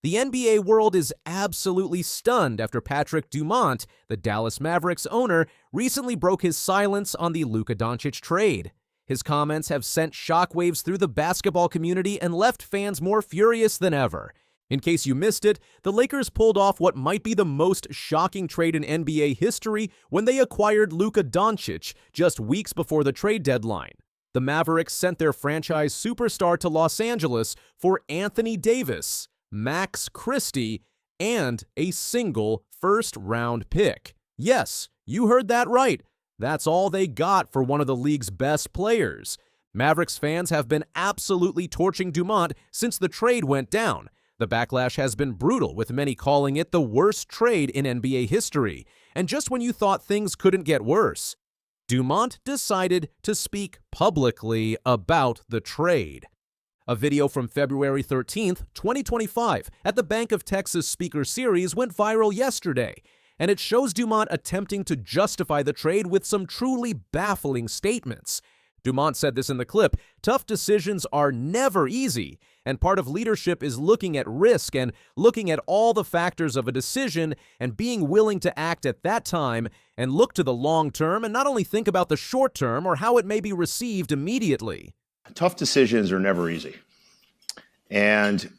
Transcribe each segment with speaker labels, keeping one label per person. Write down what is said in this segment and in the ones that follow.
Speaker 1: The NBA world is absolutely stunned after Patrick Dumont, the Dallas Mavericks owner, recently broke his silence on the Luka Doncic trade. His comments have sent shockwaves through the basketball community and left fans more furious than ever. In case you missed it, the Lakers pulled off what might be the most shocking trade in NBA history when they acquired Luka Doncic just weeks before the trade deadline. The Mavericks sent their franchise superstar to Los Angeles for Anthony Davis, Max Christie, and a single first-round pick. Yes, you heard that right. That's all they got for one of the league's best players. Mavericks fans have been absolutely torching Dumont since the trade went down. The backlash has been brutal, with many calling it the worst trade in NBA history. And just when you thought things couldn't get worse, Dumont decided to speak publicly about the trade. A video from February 13th, 2025, at the Bank of Texas Speaker Series went viral yesterday, and it shows Dumont attempting to justify the trade with some truly baffling statements. Dumont said this in the clip: "Tough decisions are never easy, and part of leadership is looking at risk and looking at all the factors of a decision and being willing to act at that time and look to the long term and not only think about the short term or how it may be received immediately."
Speaker 2: Tough decisions are never easy. And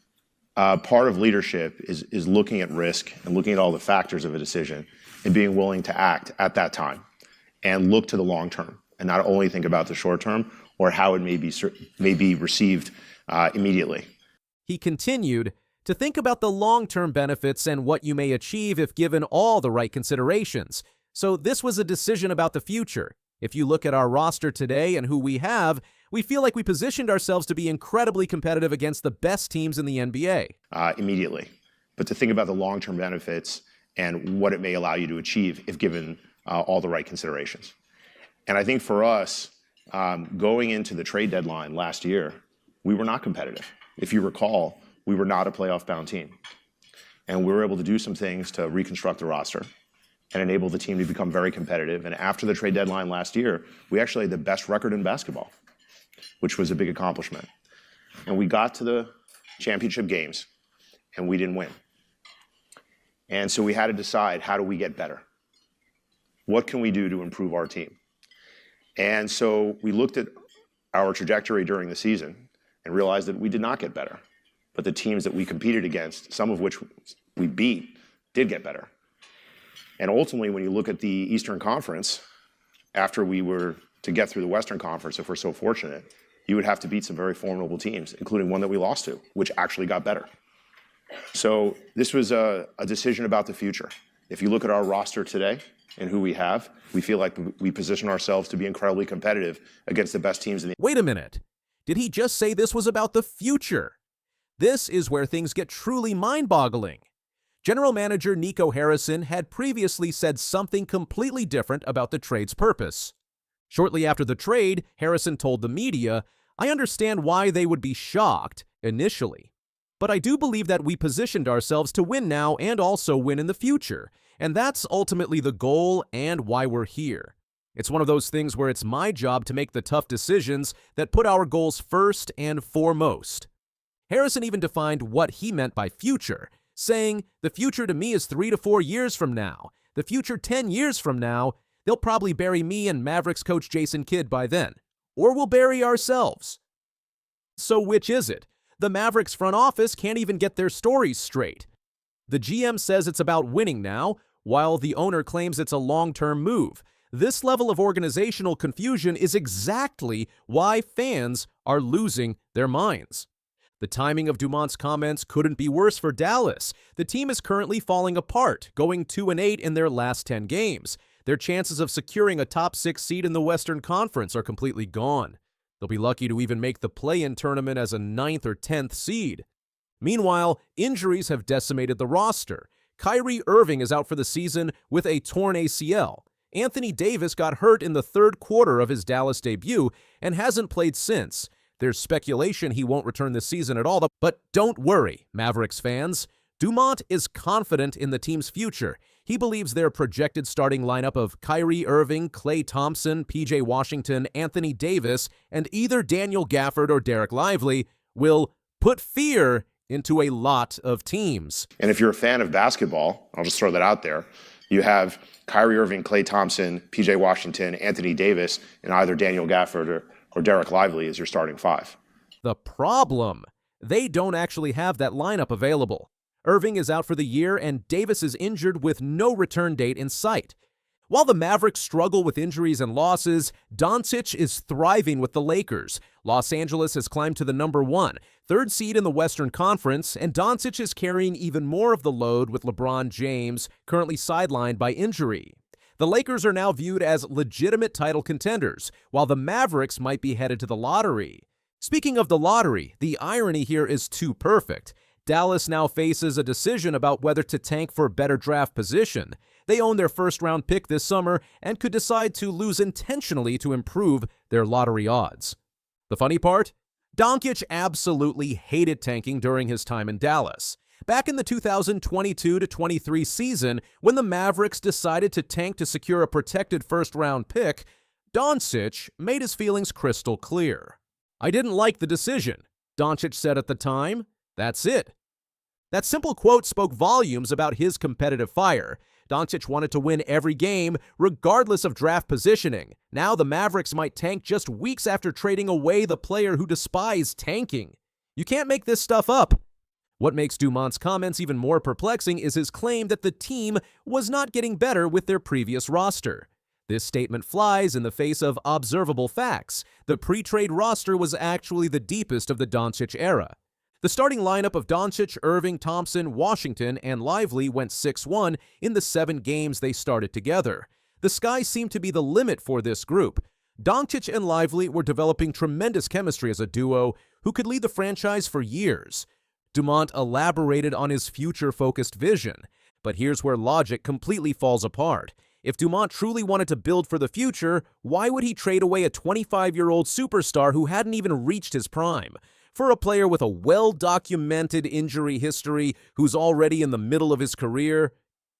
Speaker 2: part of leadership is looking at risk and looking at all the factors of a decision and being willing to act at that time and look to the long term and not only think about the short term or how it may be received immediately.
Speaker 1: He continued to think about the long-term benefits and what you may achieve if given all the right considerations. So this was a decision about the future. If you look at our roster today and who we have, we feel like we positioned ourselves to be incredibly competitive against the best teams in the NBA.
Speaker 2: Immediately. But to think about the long-term benefits and what it may allow you to achieve if given all the right considerations. And I think for us, going into the trade deadline last year, we were not competitive. If you recall, we were not a playoff-bound team. And we were able to do some things to reconstruct the roster and enable the team to become very competitive. And after the trade deadline last year, we actually had the best record in basketball, which was a big accomplishment. And we got to the championship games, and we didn't win. And so we had to decide, how do we get better? What can we do to improve our team? And so we looked at our trajectory during the season and realized that we did not get better. But the teams that we competed against, some of which we beat, did get better. And ultimately, when you look at the Eastern Conference, after we were to get through the Western Conference, if we're so fortunate, you would have to beat some very formidable teams, including one that we lost to, which actually got better. So this was a decision about the future. If you look at our roster today and who we have, we feel like we position ourselves to be incredibly competitive against the best teams in the...
Speaker 1: Wait a minute. Did he just say this was about the future? This is where things get truly mind-boggling. General Manager Nico Harrison had previously said something completely different about the trade's purpose. Shortly after the trade, Harrison told the media, "I understand why they would be shocked initially. But I do believe that we positioned ourselves to win now and also win in the future. And that's ultimately the goal and why we're here. It's one of those things where it's my job to make the tough decisions that put our goals first and foremost." Harrison even defined what he meant by future, saying, "The future to me is 3 to 4 years from now. The future 10 years from now, they'll probably bury me and Mavericks coach Jason Kidd by then. Or we'll bury ourselves." So which is it? The Mavericks front office can't even get their stories straight. The GM says it's about winning now, while the owner claims it's a long-term move. This level of organizational confusion is exactly why fans are losing their minds. The timing of Dumont's comments couldn't be worse for Dallas. The team is currently falling apart, going 2-8 in their last 10 games. Their chances of securing a top 6 seed in the Western Conference are completely gone. They'll be lucky to even make the play-in tournament as a 9th or 10th seed. Meanwhile, injuries have decimated the roster. Kyrie Irving is out for the season with a torn ACL. Anthony Davis got hurt in the third quarter of his Dallas debut and hasn't played since. There's speculation he won't return this season at all, but don't worry, Mavericks fans. Dumont is confident in the team's future. He believes their projected starting lineup of Kyrie Irving, Klay Thompson, PJ Washington, Anthony Davis, and either Daniel Gafford or Derek Lively will put fear into a lot of teams.
Speaker 2: And if you're a fan of basketball, I'll just throw that out there, you have Kyrie Irving, Klay Thompson, PJ Washington, Anthony Davis, and either Daniel Gafford or Derek Lively as your starting five.
Speaker 1: The problem, they don't actually have that lineup available. Irving is out for the year and Davis is injured with no return date in sight. While the Mavericks struggle with injuries and losses, Doncic is thriving with the Lakers. Los Angeles has climbed to the #1, third seed in the Western Conference, and Doncic is carrying even more of the load with LeBron James currently sidelined by injury. The Lakers are now viewed as legitimate title contenders, while the Mavericks might be headed to the lottery. Speaking of the lottery, the irony here is too perfect. Dallas now faces a decision about whether to tank for a better draft position. They own their first-round pick this summer and could decide to lose intentionally to improve their lottery odds. The funny part? Doncic absolutely hated tanking during his time in Dallas. Back in the 2022-23 season, when the Mavericks decided to tank to secure a protected first-round pick, Doncic made his feelings crystal clear. "I didn't like the decision," Doncic said at the time. That's it. That simple quote spoke volumes about his competitive fire. Doncic wanted to win every game, regardless of draft positioning. Now the Mavericks might tank just weeks after trading away the player who despised tanking. You can't make this stuff up. What makes Dumont's comments even more perplexing is his claim that the team was not getting better with their previous roster. This statement flies in the face of observable facts. The pre-trade roster was actually the deepest of the Doncic era. The starting lineup of Doncic, Irving, Thompson, Washington, and Lively went 6-1 in the 7 games they started together. The sky seemed to be the limit for this group. Doncic and Lively were developing tremendous chemistry as a duo who could lead the franchise for years. Dumont elaborated on his future-focused vision, but here's where logic completely falls apart. If Dumont truly wanted to build for the future, why would he trade away a 25-year-old superstar who hadn't even reached his prime? For a player with a well-documented injury history who's already in the middle of his career?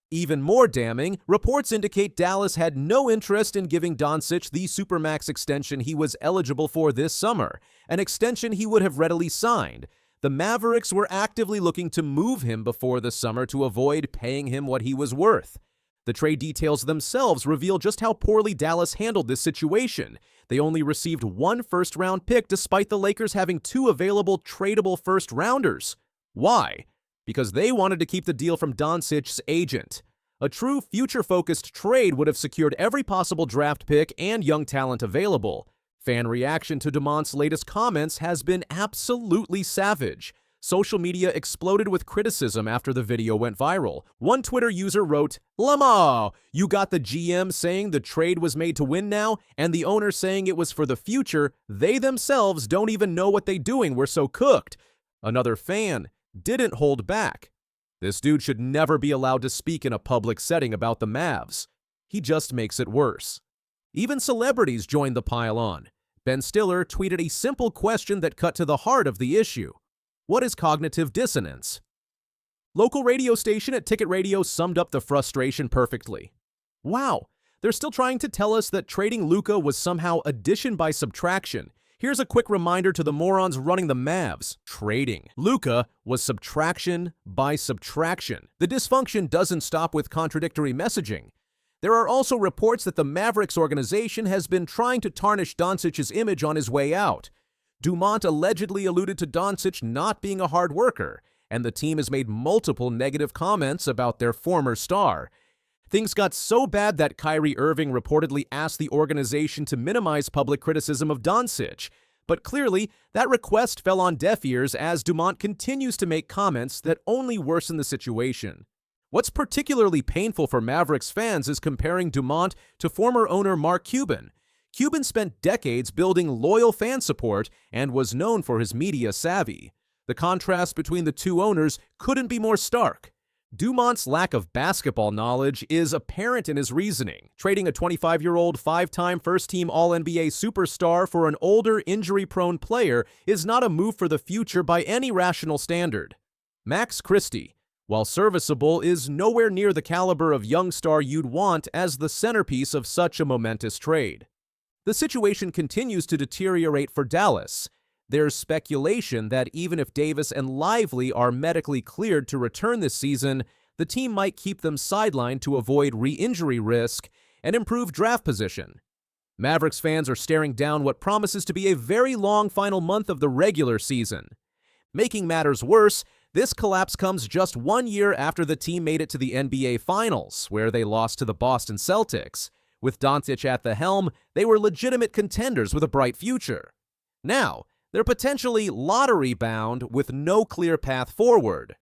Speaker 1: Even more damning, reports indicate Dallas had no interest in giving Doncic the Supermax extension he was eligible for this summer, an extension he would have readily signed. The Mavericks were actively looking to move him before the summer to avoid paying him what he was worth. The trade details themselves reveal just how poorly Dallas handled this situation. They only received 1 first-round pick despite the Lakers having 2 available tradable first-rounders. Why? Because they wanted to keep the deal from Doncic's agent. A true future-focused trade would have secured every possible draft pick and young talent available. Fan reaction to Dumont's latest comments has been absolutely savage. Social media exploded with criticism after the video went viral. One Twitter user wrote, "Lamar, you got the GM saying the trade was made to win now, and the owner saying it was for the future. They themselves don't even know what they're doing. We're so cooked." Another fan didn't hold back. "This dude should never be allowed to speak in a public setting about the Mavs. He just makes it worse." Even celebrities joined the pile-on. Ben Stiller tweeted a simple question that cut to the heart of the issue. What is cognitive dissonance? Local radio station at Ticket Radio summed up the frustration perfectly. Wow, they're still trying to tell us that trading Luka was somehow addition by subtraction. Here's a quick reminder to the morons running the Mavs. Trading Luka was subtraction by subtraction. The dysfunction doesn't stop with contradictory messaging. There are also reports that the Mavericks organization has been trying to tarnish Doncic's image on his way out. Dumont allegedly alluded to Doncic not being a hard worker, and the team has made multiple negative comments about their former star. Things got so bad that Kyrie Irving reportedly asked the organization to minimize public criticism of Doncic, but clearly that request fell on deaf ears as Dumont continues to make comments that only worsen the situation. What's particularly painful for Mavericks fans is comparing Dumont to former owner Mark Cuban. Cuban spent decades building loyal fan support and was known for his media savvy. The contrast between the two owners couldn't be more stark. Dumont's lack of basketball knowledge is apparent in his reasoning. Trading a 25-year-old 5-time first-team All-NBA superstar for an older, injury-prone player is not a move for the future by any rational standard. Max Christie, while serviceable, is nowhere near the caliber of young star you'd want as the centerpiece of such a momentous trade. The situation continues to deteriorate for Dallas. There's speculation that even if Davis and Lively are medically cleared to return this season, the team might keep them sidelined to avoid re-injury risk and improve draft position. Mavericks fans are staring down what promises to be a very long final month of the regular season. Making matters worse, this collapse comes just 1 year after the team made it to the NBA Finals, where they lost to the Boston Celtics. With Doncic at the helm, they were legitimate contenders with a bright future. Now, they're potentially lottery-bound with no clear path forward.